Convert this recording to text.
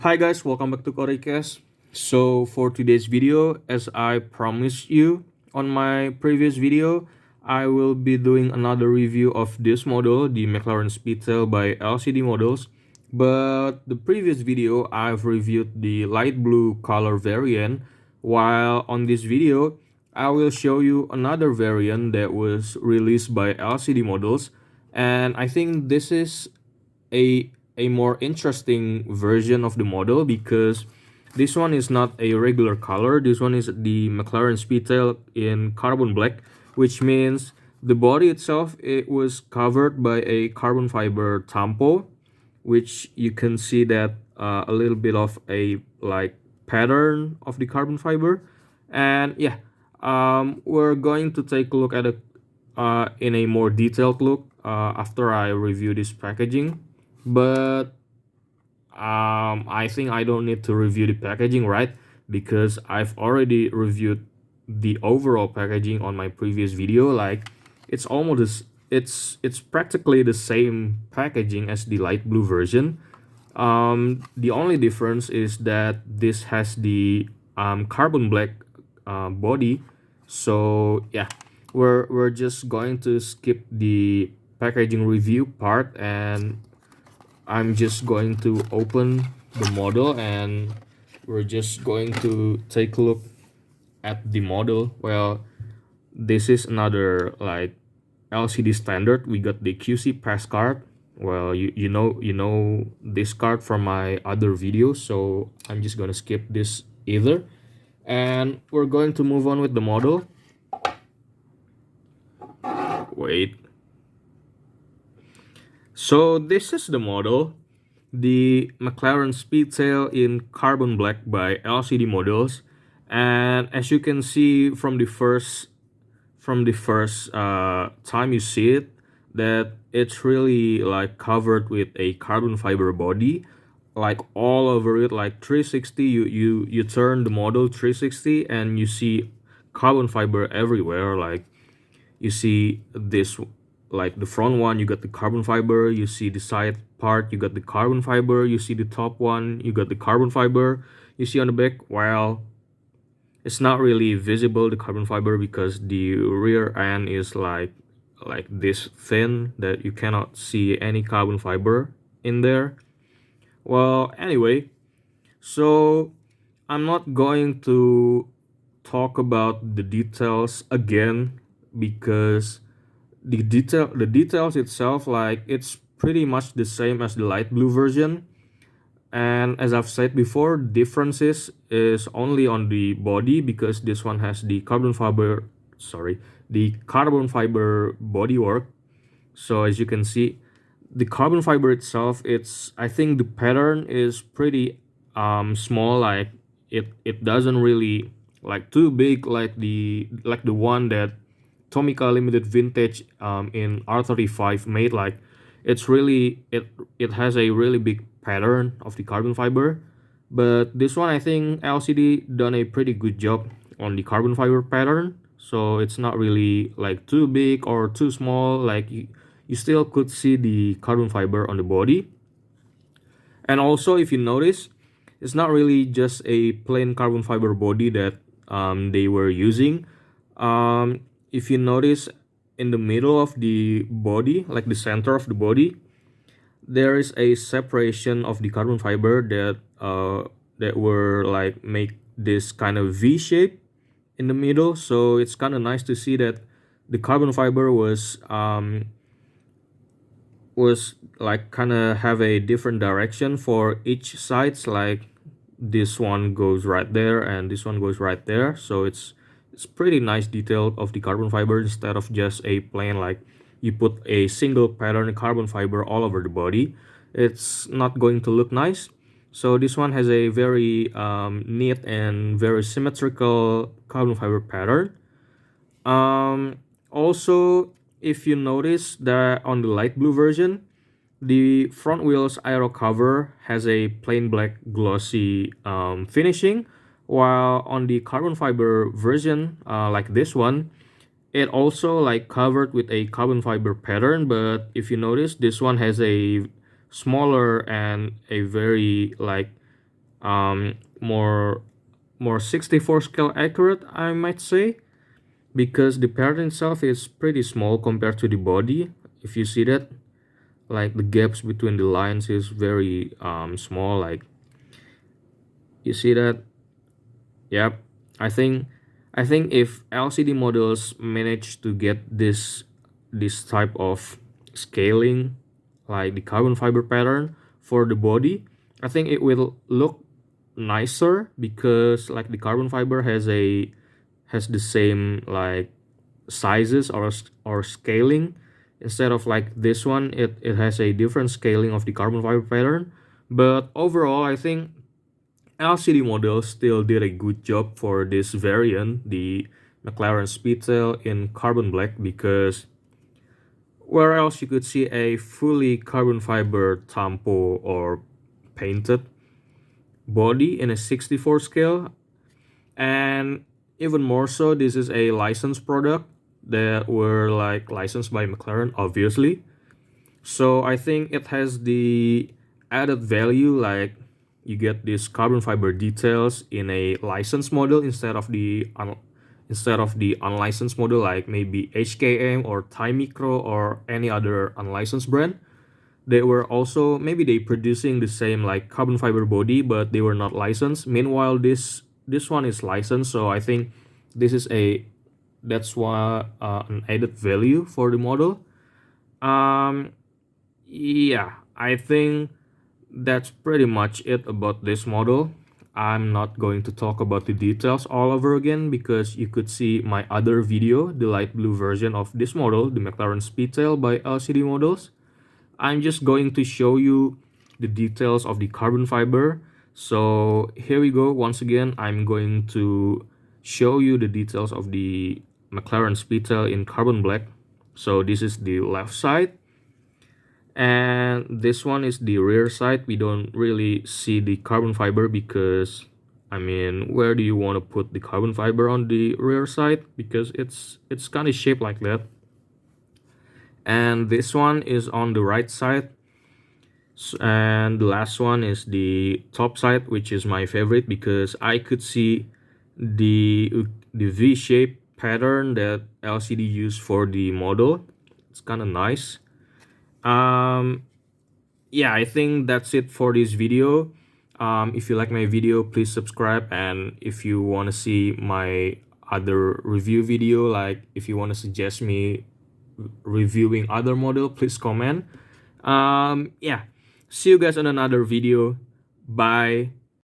Hi guys, welcome back to Koricast. So for today's video, as I promised you on my previous video, I will be doing another review of this model, the McLaren Speedtail by LCD Models. But the previous video, I've reviewed the light blue color variant, while on this video, I will show you another variant that was released by LCD Models. And I think this is a more interesting version of the model because this one is not a regular color. This one is the McLaren Speedtail in carbon black, which means the body itself it was covered by a carbon fiber tampo, which you can see that a little bit of a like pattern of the carbon fiber. And yeah, we're going to take a look at it in a more detailed look after I review this packaging. But I think I don't need to review the packaging, right? Because I've already reviewed the overall packaging on my previous video. Like it's almost it's practically the same packaging as the light blue version. The only difference is that this has the carbon black body. So yeah, we're just going to skip the packaging review part, and I'm just going to open the model and we're just going to take a look at the model. Well, this is another like LCD standard. We got the QC pass card. Well, you know this card from my other videos, so I'm just gonna skip this either. And we're going to move on with the model. Wait. So this is the model, the McLaren Speedtail in carbon black by LCD Models. And as you can see from the first time you see it, that it's really like covered with a carbon fiber body, like all over it, like 360. You turn the model 360 and you see carbon fiber everywhere. Like you see this, like the front one you got the carbon fiber, you see the side part you got the carbon fiber, you see the top one you got the carbon fiber, you see on the back, while it's not really visible the carbon fiber because the rear end is like this thin that you cannot see any carbon fiber in there. Well, anyway, so I'm not going to talk about the details again because the details itself, like it's pretty much the same as the light blue version. And as I've said before, differences is only on the body because this one has the carbon fiber bodywork. So as you can see, the carbon fiber itself, it's, I think the pattern is pretty small. Like it doesn't really like too big like the one that Tomica Limited Vintage in R35 made. Like it's really it has a really big pattern of the carbon fiber. But this one, I think LCD done a pretty good job on the carbon fiber pattern. So it's not really like too big or too small. Like you still could see the carbon fiber on the body. And also, if you notice, it's not really just a plain carbon fiber body that they were using. If you notice, in the middle of the body, like the center of the body, there is a separation of the carbon fiber that were like make this kind of V shape in the middle. So it's kind of nice to see that the carbon fiber was like kind of have a different direction for each sides. Like this one goes right there and this one goes right there. So it's pretty nice detail of the carbon fiber instead of just a plain, like you put a single pattern carbon fiber all over the body. It's not going to look nice. So this one has a very neat and very symmetrical carbon fiber pattern. Also, if you notice that on the light blue version, the front wheels aero cover has a plain black glossy finishing, while on the carbon fiber version, like this one, it also like covered with a carbon fiber pattern. But if you notice, this one has a smaller and a very like more 64 scale accurate, I might say, because the pattern itself is pretty small compared to the body. If you see that, like the gaps between the lines is very small, like you see that. Yep. I think if LCD models manage to get this type of scaling, like the carbon fiber pattern for the body, I think it will look nicer, because like the carbon fiber has the same like sizes or scaling. Instead of like this one, it has a different scaling of the carbon fiber pattern. But overall, I think LCD models still did a good job for this variant, the McLaren Speedtail in carbon black, because where else you could see a fully carbon fiber tampo or painted body in a 64 scale. And even more so, this is a licensed product that were like licensed by McLaren, obviously. So I think it has the added value, like you get these carbon fiber details in a licensed model instead of the unlicensed model, like maybe HKM or Thai Micro or any other unlicensed brand. They were also, maybe they producing the same like carbon fiber body, but they were not licensed. Meanwhile, this one is licensed, so I think this is a that's why an added value for the model. Um, yeah, I think that's pretty much it about this model. I'm not going to talk about the details all over again, because you could see my other video, the light blue version of this model, the McLaren Speedtail by LCD Models. I'm just going to show you the details of the carbon fiber. So here we go. Once again, I'm going to show you the details of the McLaren Speedtail in carbon black. So this is the left side, and this one is the rear side. We don't really see the carbon fiber because, I mean, where do you want to put the carbon fiber on the rear side, because it's kind of shaped like that. And this one is on the right side, and the last one is the top side, which is my favorite because I could see the V-shape pattern that LCD used for the model. It's kind of nice. Yeah, I think that's it for this video. If you like my video, please subscribe, and if you want to see my other review video, like if you want to suggest me reviewing other model, please comment. Yeah, see you guys on another video. Bye.